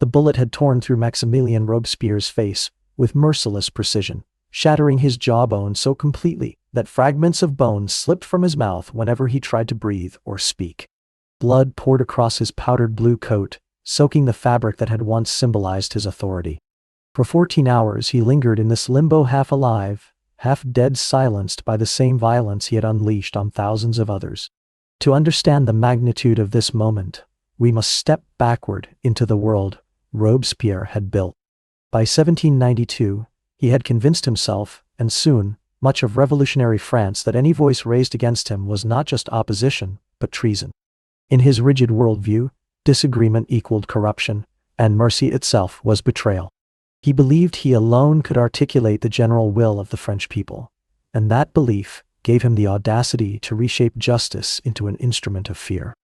The bullet had torn through Maximilien Robespierre's face with merciless precision, shattering his jawbone so completely that fragments of bone slipped from his mouth whenever he tried to breathe or speak. Blood poured across his powdered blue coat, soaking the fabric that had once symbolized his authority. For 14 hours he lingered in this limbo, half alive, half dead, silenced by the same violence he had unleashed on thousands of others. To understand the magnitude of this moment, we must step backward into the world Robespierre had built. By 1792, he had convinced himself, and soon, much of revolutionary France, that any voice raised against him was not just opposition, but treason. In his rigid worldview, disagreement equaled corruption, and mercy itself was betrayal. He believed he alone could articulate the general will of the French people, and that belief gave him the audacity to reshape justice into an instrument of fear.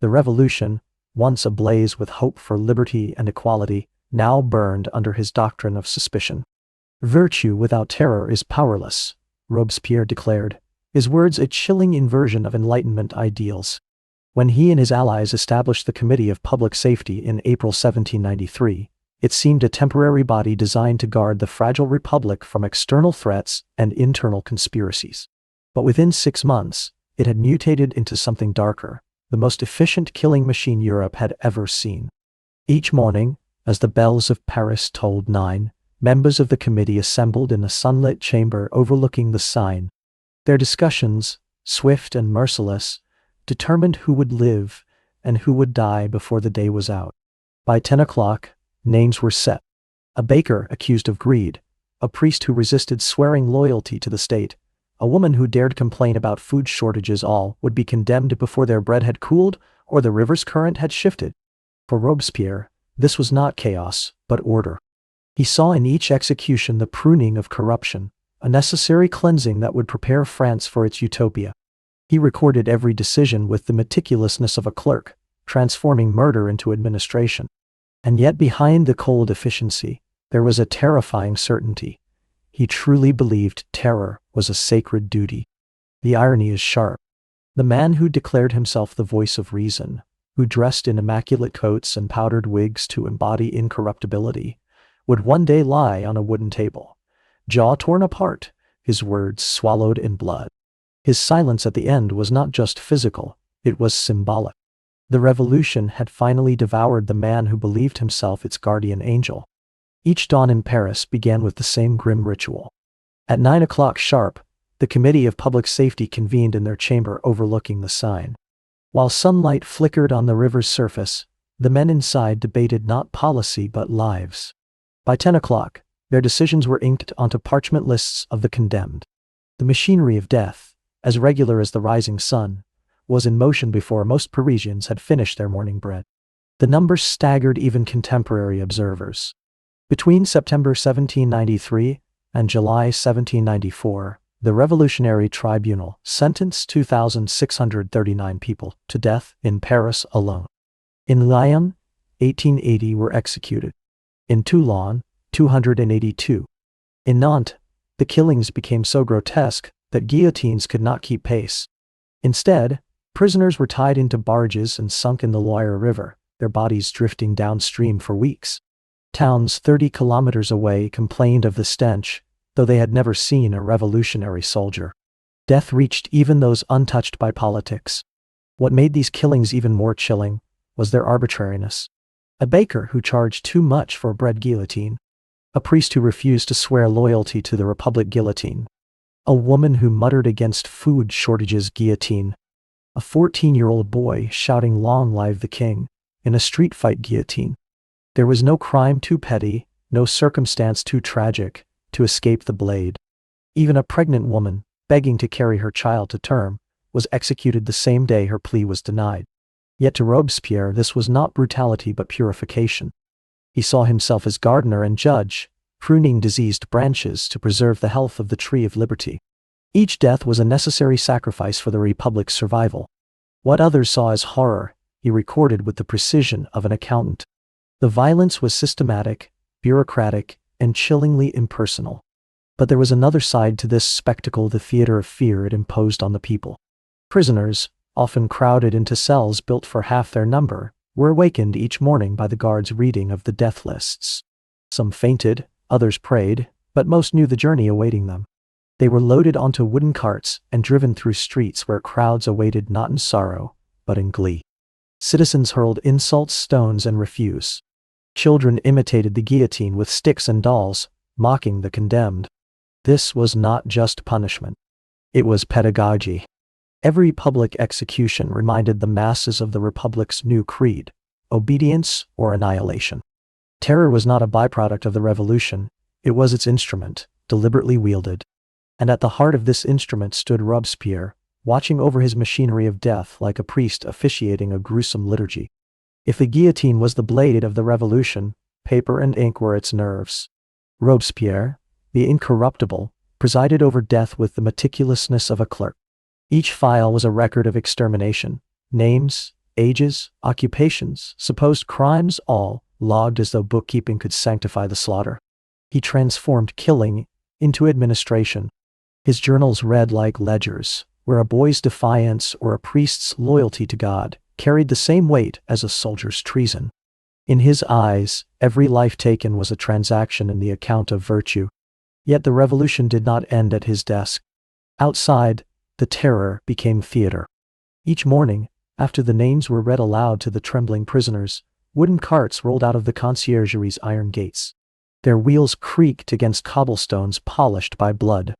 The revolution, once ablaze with hope for liberty and equality, now burned under his doctrine of suspicion. "Virtue without terror is powerless," Robespierre declared, his words a chilling inversion of Enlightenment ideals. When he and his allies established the Committee of Public Safety in April 1793, it seemed a temporary body designed to guard the fragile republic from external threats and internal conspiracies. But within 6 months, it had mutated into something darker, the most efficient killing machine Europe had ever seen. Each morning, as the bells of Paris tolled 9, members of the committee assembled in a sunlit chamber overlooking the Seine. Their discussions, swift and merciless, determined who would live and who would die before the day was out. By 10 o'clock, names were set. A baker accused of greed, a priest who resisted swearing loyalty to the state, a woman who dared complain about food shortages, all would be condemned before their bread had cooled or the river's current had shifted. For Robespierre, this was not chaos, but order. He saw in each execution the pruning of corruption, a necessary cleansing that would prepare France for its utopia. He recorded every decision with the meticulousness of a clerk, transforming murder into administration. And yet behind the cold efficiency, there was a terrifying certainty. He truly believed terror was a sacred duty. The irony is sharp. The man who declared himself the voice of reason, who dressed in immaculate coats and powdered wigs to embody incorruptibility, would one day lie on a wooden table, jaw torn apart, his words swallowed in blood. His silence at the end was not just physical, it was symbolic. The revolution had finally devoured the man who believed himself its guardian angel. Each dawn in Paris began with the same grim ritual. At 9 o'clock sharp, the Committee of Public Safety convened in their chamber overlooking the Seine. While sunlight flickered on the river's surface, the men inside debated not policy but lives. By 10 o'clock, their decisions were inked onto parchment lists of the condemned. The machinery of death, as regular as the rising sun, was in motion before most Parisians had finished their morning bread. The numbers staggered even contemporary observers. Between September 1793 and July 1794, the Revolutionary Tribunal sentenced 2,639 people to death in Paris alone. In Lyon, 1880 were executed. In Toulon, 282. In Nantes, the killings became so grotesque that guillotines could not keep pace. Instead, prisoners were tied into barges and sunk in the Loire River, their bodies drifting downstream for weeks. Towns 30 kilometers away complained of the stench, though they had never seen a revolutionary soldier. Death reached even those untouched by politics. What made these killings even more chilling was their arbitrariness. A baker who charged too much for a bread guillotine. A priest who refused to swear loyalty to the Republic guillotine. A woman who muttered against food shortages guillotine. A 14-year-old boy shouting "Long live the king" in a street fight guillotine. There was no crime too petty, no circumstance too tragic, to escape the blade. Even a pregnant woman, begging to carry her child to term, was executed the same day her plea was denied. Yet to Robespierre this was not brutality but purification. He saw himself as gardener and judge, pruning diseased branches to preserve the health of the tree of liberty. Each death was a necessary sacrifice for the Republic's survival. What others saw as horror, he recorded with the precision of an accountant. The violence was systematic, bureaucratic, and chillingly impersonal. But there was another side to this spectacle, the theater of fear it imposed on the people. Prisoners, often crowded into cells built for half their number, were awakened each morning by the guards' reading of the death lists. Some fainted, others prayed, but most knew the journey awaiting them. They were loaded onto wooden carts and driven through streets where crowds awaited not in sorrow, but in glee. Citizens hurled insults, stones, and refuse. Children imitated the guillotine with sticks and dolls, mocking the condemned. This was not just punishment. It was pedagogy. Every public execution reminded the masses of the Republic's new creed: obedience or annihilation. Terror was not a byproduct of the revolution, it was its instrument, deliberately wielded. And at the heart of this instrument stood Robespierre, watching over his machinery of death like a priest officiating a gruesome liturgy. If the guillotine was the blade of the revolution, paper and ink were its nerves. Robespierre, the incorruptible, presided over death with the meticulousness of a clerk. Each file was a record of extermination, names, ages, occupations, supposed crimes, all logged as though bookkeeping could sanctify the slaughter. He transformed killing into administration. His journals read like ledgers, where a boy's defiance or a priest's loyalty to God carried the same weight as a soldier's treason. In his eyes, every life taken was a transaction in the account of virtue. Yet the revolution did not end at his desk. Outside, the terror became theater. Each morning, after the names were read aloud to the trembling prisoners, wooden carts rolled out of the conciergeries' iron gates. Their wheels creaked against cobblestones polished by blood.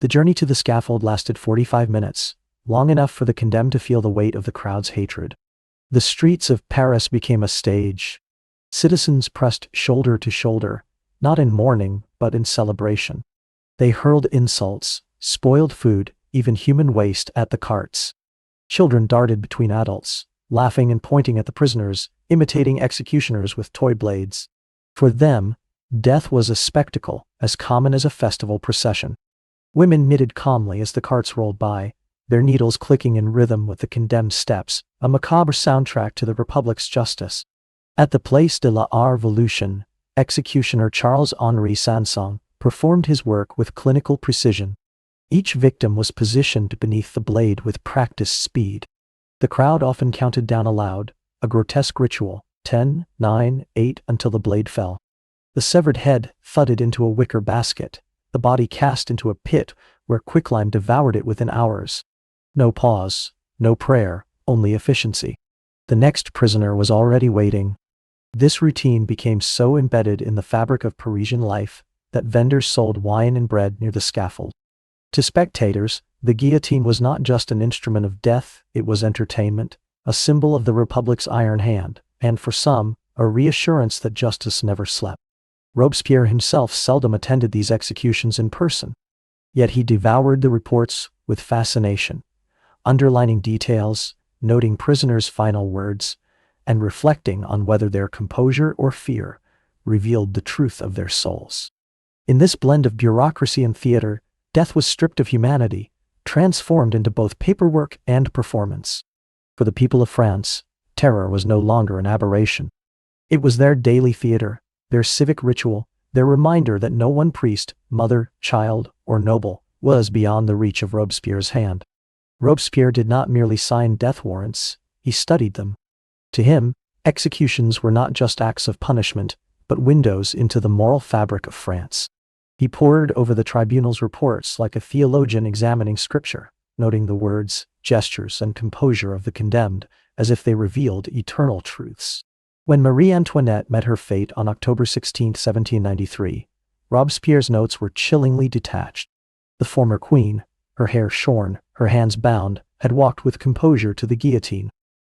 The journey to the scaffold lasted 45 minutes, long enough for the condemned to feel the weight of the crowd's hatred. The streets of Paris became a stage. Citizens pressed shoulder to shoulder, not in mourning, but in celebration. They hurled insults, spoiled food, even human waste at the carts. Children darted between adults, laughing and pointing at the prisoners, imitating executioners with toy blades. For them, death was a spectacle as common as a festival procession. Women knitted calmly as the carts rolled by, their needles clicking in rhythm with the condemned steps, a macabre soundtrack to the Republic's justice. At the Place de la Revolution, executioner Charles-Henri Sanson performed his work with clinical precision. Each victim was positioned beneath the blade with practiced speed. The crowd often counted down aloud, a grotesque ritual, 10, 9, 8 until the blade fell. The severed head thudded into a wicker basket, the body cast into a pit where quicklime devoured it within hours. No pause, no prayer, only efficiency. The next prisoner was already waiting. This routine became so embedded in the fabric of Parisian life that vendors sold wine and bread near the scaffold. To spectators, the guillotine was not just an instrument of death, it was entertainment, a symbol of the Republic's iron hand, and for some, a reassurance that justice never slept. Robespierre himself seldom attended these executions in person. Yet he devoured the reports with fascination, underlining details, noting prisoners' final words, and reflecting on whether their composure or fear revealed the truth of their souls. In this blend of bureaucracy and theater, death was stripped of humanity, transformed into both paperwork and performance. For the people of France, terror was no longer an aberration. It was their daily theater, their civic ritual, their reminder that no one priest, mother, child, or noble was beyond the reach of Robespierre's hand. Robespierre did not merely sign death warrants, he studied them. To him, executions were not just acts of punishment, but windows into the moral fabric of France. He pored over the tribunal's reports like a theologian examining scripture, noting the words, gestures, and composure of the condemned as if they revealed eternal truths. When Marie Antoinette met her fate on October 16, 1793, Robespierre's notes were chillingly detached. The former queen, her hair shorn, her hands bound, had walked with composure to the guillotine.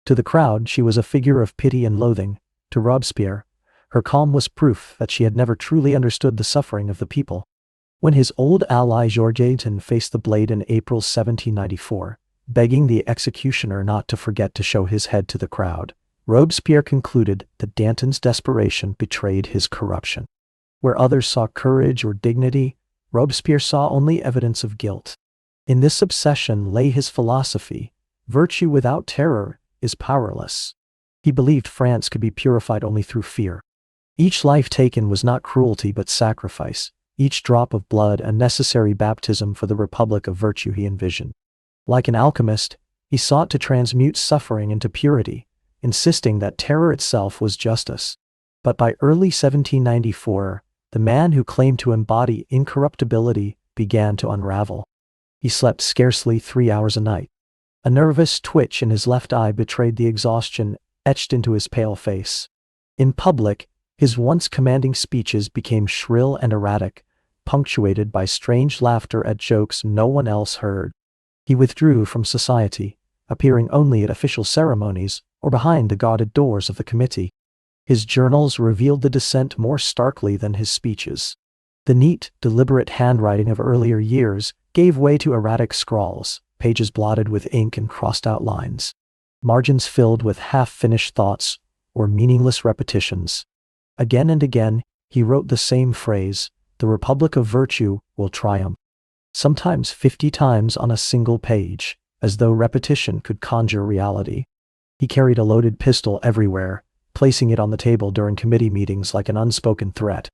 To the crowd, she was a figure of pity and loathing. To Robespierre, her calm was proof that she had never truly understood the suffering of the people. When his old ally Georges faced the blade in April 1794, begging the executioner not to forget to show his head to the crowd, Robespierre concluded that Danton's desperation betrayed his corruption. Where others saw courage or dignity, Robespierre saw only evidence of guilt. In this obsession lay his philosophy: virtue without terror is powerless. He believed France could be purified only through fear. Each life taken was not cruelty but sacrifice, each drop of blood a necessary baptism for the republic of virtue he envisioned. Like an alchemist, he sought to transmute suffering into purity, insisting that terror itself was justice. But by early 1794, the man who claimed to embody incorruptibility began to unravel. He slept scarcely 3 hours a night. A nervous twitch in his left eye betrayed the exhaustion etched into his pale face. In public, his once commanding speeches became shrill and erratic, punctuated by strange laughter at jokes no one else heard. He withdrew from society, appearing only at official ceremonies or behind the guarded doors of the committee. His journals revealed the dissent more starkly than his speeches. The neat, deliberate handwriting of earlier years gave way to erratic scrawls, pages blotted with ink and crossed out lines, margins filled with half-finished thoughts or meaningless repetitions. Again and again, he wrote the same phrase, "The Republic of Virtue will triumph," sometimes 50 times on a single page, as though repetition could conjure reality. He carried a loaded pistol everywhere, placing it on the table during committee meetings like an unspoken threat.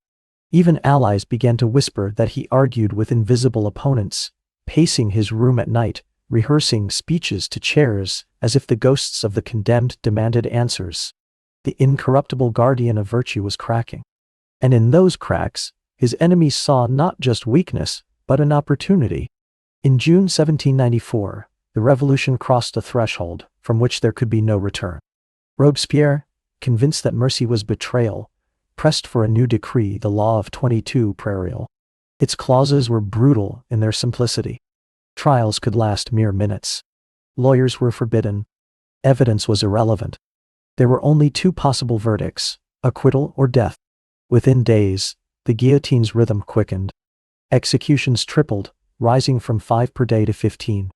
Even allies began to whisper that he argued with invisible opponents, pacing his room at night, rehearsing speeches to chairs as if the ghosts of the condemned demanded answers. The incorruptible guardian of virtue was cracking. And in those cracks, his enemies saw not just weakness, but an opportunity. In June 1794, the revolution crossed a threshold from which there could be no return. Robespierre, convinced that mercy was betrayal, pressed for a new decree, the Law of 22 Prairial. Its clauses were brutal in their simplicity. Trials could last mere minutes. Lawyers were forbidden. Evidence was irrelevant. There were only 2 possible verdicts, acquittal or death. Within days, the guillotine's rhythm quickened. Executions tripled, rising from 5 per day to 15.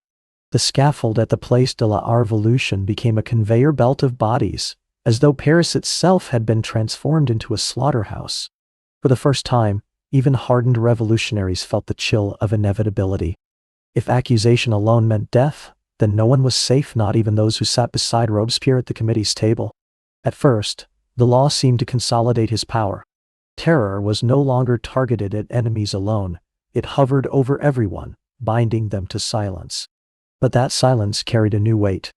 The scaffold at the Place de la Révolution became a conveyor belt of bodies, as though Paris itself had been transformed into a slaughterhouse. For the first time, even hardened revolutionaries felt the chill of inevitability. If accusation alone meant death, then no one was safe, not even those who sat beside Robespierre at the committee's table. At first, the law seemed to consolidate his power. Terror was no longer targeted at enemies alone. It hovered over everyone, binding them to silence. But that silence carried a new weight.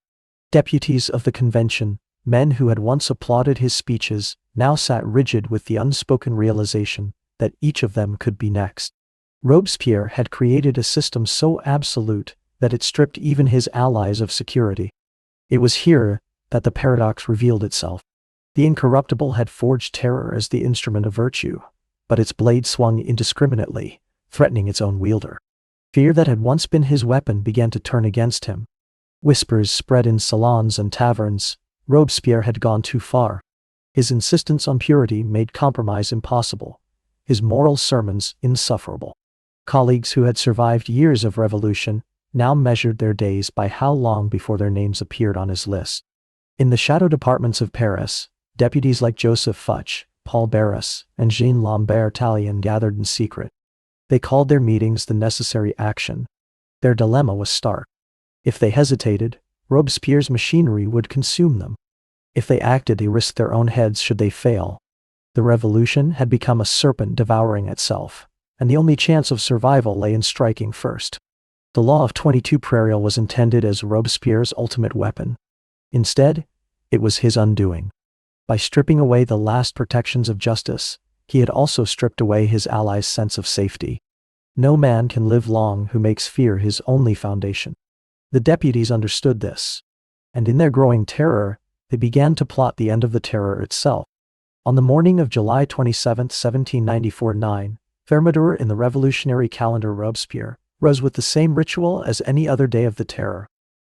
Deputies of the convention, men who had once applauded his speeches, now sat rigid with the unspoken realization that each of them could be next. Robespierre had created a system so absolute that it stripped even his allies of security. It was here that the paradox revealed itself. The incorruptible had forged terror as the instrument of virtue, but its blade swung indiscriminately, threatening its own wielder. Fear that had once been his weapon began to turn against him. Whispers spread in salons and taverns. Robespierre had gone too far. His insistence on purity made compromise impossible. His moral sermons insufferable. Colleagues who had survived years of revolution now measured their days by how long before their names appeared on his list. In the shadow departments of Paris, deputies like Joseph Fuchs, Paul Barras, and Jean Lambert Tallien gathered in secret. They called their meetings the necessary action. Their dilemma was stark. If they hesitated, Robespierre's machinery would consume them. If they acted, they risked their own heads should they fail. The revolution had become a serpent devouring itself, and the only chance of survival lay in striking first. The Law of 22 Prairial was intended as Robespierre's ultimate weapon. Instead, it was his undoing. By stripping away the last protections of justice, he had also stripped away his allies' sense of safety. No man can live long who makes fear his only foundation. The deputies understood this, and in their growing terror, they began to plot the end of the terror itself. On the morning of July 27, 1794, 9, Thermidor in the revolutionary calendar Robespierre rose with the same ritual as any other day of the terror.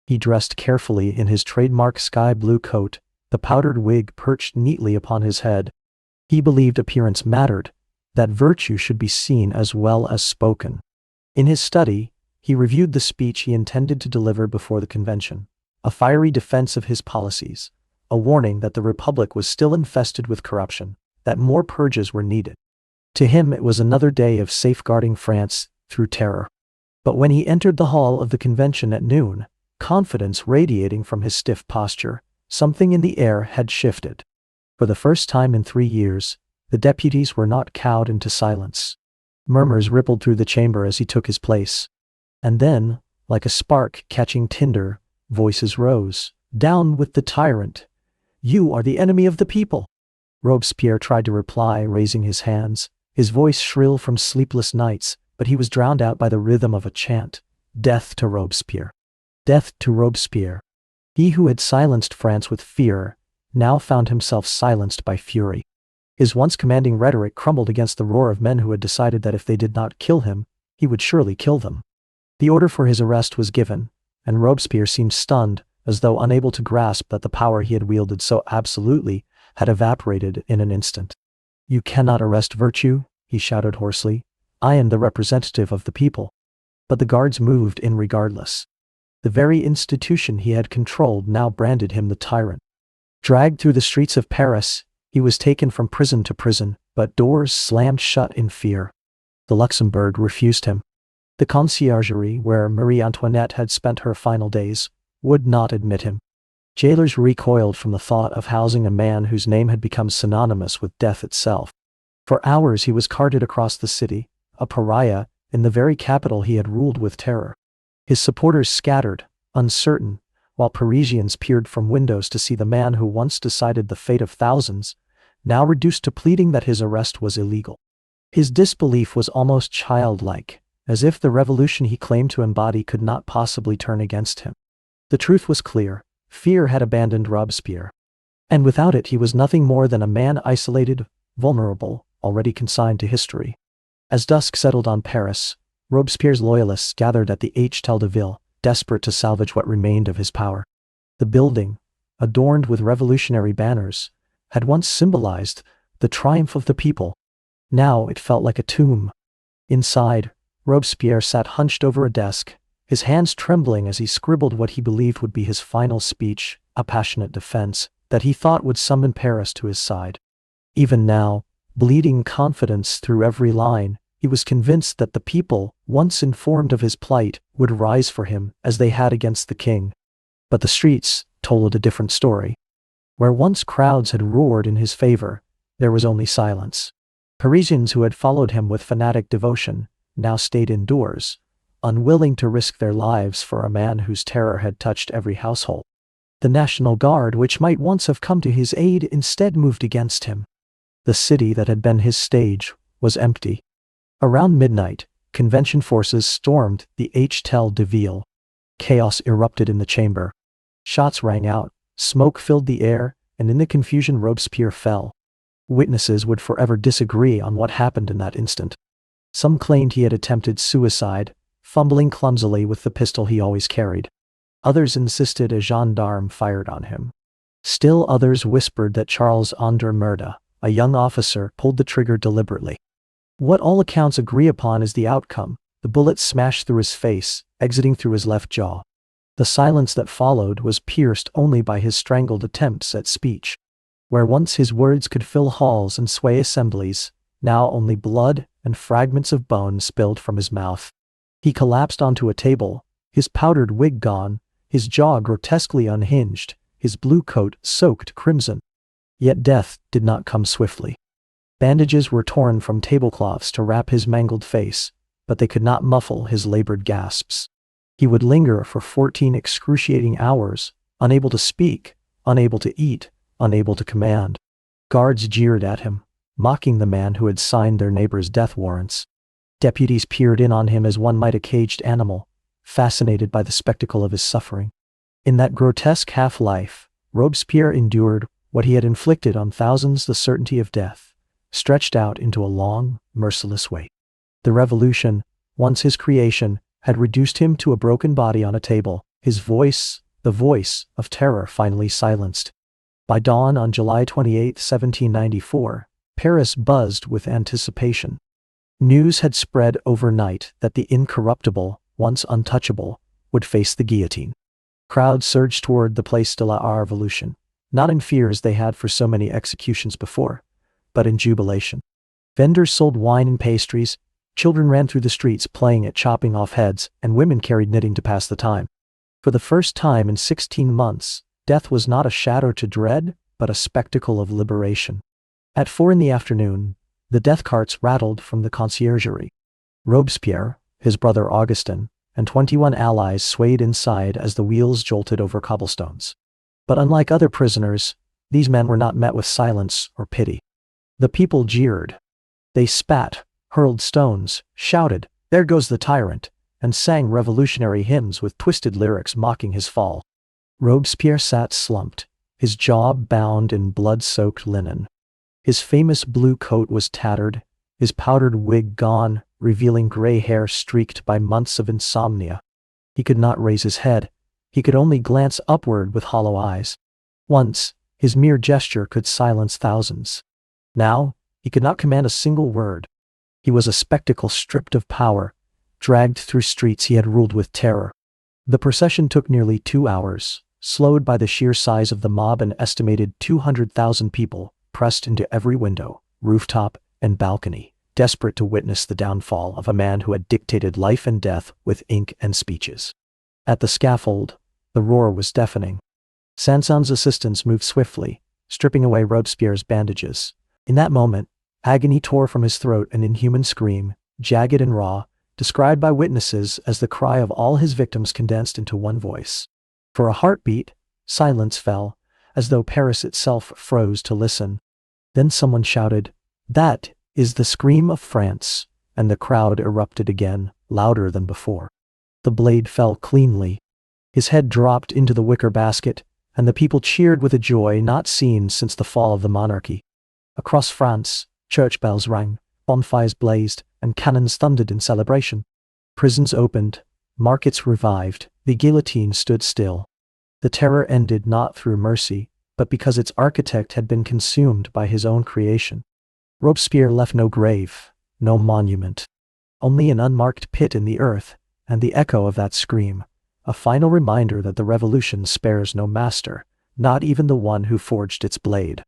He dressed carefully in his trademark sky blue coat, the powdered wig perched neatly upon his head. He believed appearance mattered, that virtue should be seen as well as spoken. In his study, he reviewed the speech he intended to deliver before the convention, a fiery defense of his policies, a warning that the Republic was still infested with corruption, that more purges were needed. To him it was another day of safeguarding France through terror. But when he entered the hall of the convention at noon, confidence radiating from his stiff posture, something in the air had shifted. For the first time in 3 years, the deputies were not cowed into silence. Murmurs rippled through the chamber as he took his place. And then, like a spark catching tinder, voices rose. "Down with the tyrant! You are the enemy of the people." Robespierre tried to reply, raising his hands, his voice shrill from sleepless nights, but he was drowned out by the rhythm of a chant. Death to Robespierre. Death to Robespierre. He who had silenced France with fear now found himself silenced by fury. His once commanding rhetoric crumbled against the roar of men who had decided that if they did not kill him, he would surely kill them. The order for his arrest was given, and Robespierre seemed stunned, as though unable to grasp that the power he had wielded so absolutely had evaporated in an instant. "You cannot arrest virtue," he shouted hoarsely. "I am the representative of the people." But the guards moved in regardless. The very institution he had controlled now branded him the tyrant. Dragged through the streets of Paris, he was taken from prison to prison, but doors slammed shut in fear. The Luxembourg refused him. The conciergerie, where Marie Antoinette had spent her final days, would not admit him. Jailers recoiled from the thought of housing a man whose name had become synonymous with death itself. For hours he was carted across the city, a pariah, in the very capital he had ruled with terror. His supporters scattered, uncertain, while Parisians peered from windows to see the man who once decided the fate of thousands, now reduced to pleading that his arrest was illegal. His disbelief was almost childlike, as if the revolution he claimed to embody could not possibly turn against him. The truth was clear. Fear had abandoned Robespierre. And without it he was nothing more than a man isolated, vulnerable, already consigned to history. As dusk settled on Paris, Robespierre's loyalists gathered at the Hôtel de Ville, desperate to salvage what remained of his power. The building, adorned with revolutionary banners, had once symbolized the triumph of the people. Now it felt like a tomb. Inside, Robespierre sat hunched over a desk, his hands trembling as he scribbled what he believed would be his final speech, a passionate defense that he thought would summon Paris to his side. Even now, bleeding confidence through every line, he was convinced that the people, once informed of his plight, would rise for him as they had against the king. But the streets told a different story. Where once crowds had roared in his favor, there was only silence. Parisians who had followed him with fanatic devotion now stayed indoors, unwilling to risk their lives for a man whose terror had touched every household. The National Guard, which might once have come to his aid, instead moved against him. The city that had been his stage was empty. Around midnight, convention forces stormed the Hôtel de Ville. Chaos erupted in the chamber. Shots rang out, smoke filled the air, and in the confusion Robespierre fell. Witnesses would forever disagree on what happened in that instant. Some claimed he had attempted suicide, fumbling clumsily with the pistol he always carried. Others insisted a gendarme fired on him. Still others whispered that Charles-André Murda, a young officer, pulled the trigger deliberately. What all accounts agree upon is the outcome. The bullet smashed through his face, exiting through his left jaw. The silence that followed was pierced only by his strangled attempts at speech. Where once his words could fill halls and sway assemblies, now only blood and fragments of bone spilled from his mouth. He collapsed onto a table, his powdered wig gone, his jaw grotesquely unhinged, his blue coat soaked crimson. Yet death did not come swiftly. Bandages were torn from tablecloths to wrap his mangled face, but they could not muffle his labored gasps. He would linger for 14 excruciating hours, unable to speak, unable to eat, unable to command. Guards jeered at him, mocking the man who had signed their neighbors' death warrants. Deputies peered in on him as one might a caged animal, fascinated by the spectacle of his suffering. In that grotesque half-life, Robespierre endured what he had inflicted on thousands, the certainty of death, stretched out into a long, merciless wait. The revolution, once his creation, had reduced him to a broken body on a table, his voice, the voice of terror, finally silenced. By dawn on July 28, 1794, Paris buzzed with anticipation. News had spread overnight that the incorruptible, once untouchable, would face the guillotine. Crowds surged toward the Place de la Révolution, not in fear as they had for so many executions before, but in jubilation. Vendors sold wine and pastries, children ran through the streets playing at chopping off heads, and women carried knitting to pass the time. For the first time in 16 months, death was not a shadow to dread, but a spectacle of liberation. At 4 in the afternoon, the death carts rattled from the conciergerie. Robespierre, his brother Augustin, and 21 allies swayed inside as the wheels jolted over cobblestones. But unlike other prisoners, These men were not met with silence or pity. The people jeered. They spat, hurled stones, shouted, "There goes the tyrant," and sang revolutionary hymns with twisted lyrics mocking his fall. Robespierre sat slumped, his jaw bound in blood-soaked linen. His famous blue coat was tattered, his powdered wig gone, revealing gray hair streaked by months of insomnia. He could not raise his head. He could only glance upward with hollow eyes. Once, his mere gesture could silence thousands. Now, he could not command a single word. He was a spectacle stripped of power, dragged through streets he had ruled with terror. The procession took nearly 2 hours, slowed by the sheer size of the mob. An estimated 200,000 people pressed into every window, rooftop, and balcony, desperate to witness the downfall of a man who had dictated life and death with ink and speeches. At the scaffold, the roar was deafening. Sanson's assistants moved swiftly, stripping away Robespierre's bandages. In that moment, agony tore from his throat, an inhuman scream, jagged and raw, described by witnesses as the cry of all his victims condensed into one voice. For a heartbeat, silence fell, as though Paris itself froze to listen. Then someone shouted, "That is the scream of France," and the crowd erupted again, louder than before. The blade fell cleanly. His head dropped into the wicker basket, and the people cheered with a joy not seen since the fall of the monarchy. Across France, church bells rang, bonfires blazed, and cannons thundered in celebration. Prisons opened, markets revived, the guillotine stood still. The terror ended not through mercy, but because its architect had been consumed by his own creation. Robespierre left no grave, no monument, only an unmarked pit in the earth, and the echo of that scream, a final reminder that the revolution spares no master, not even the one who forged its blade.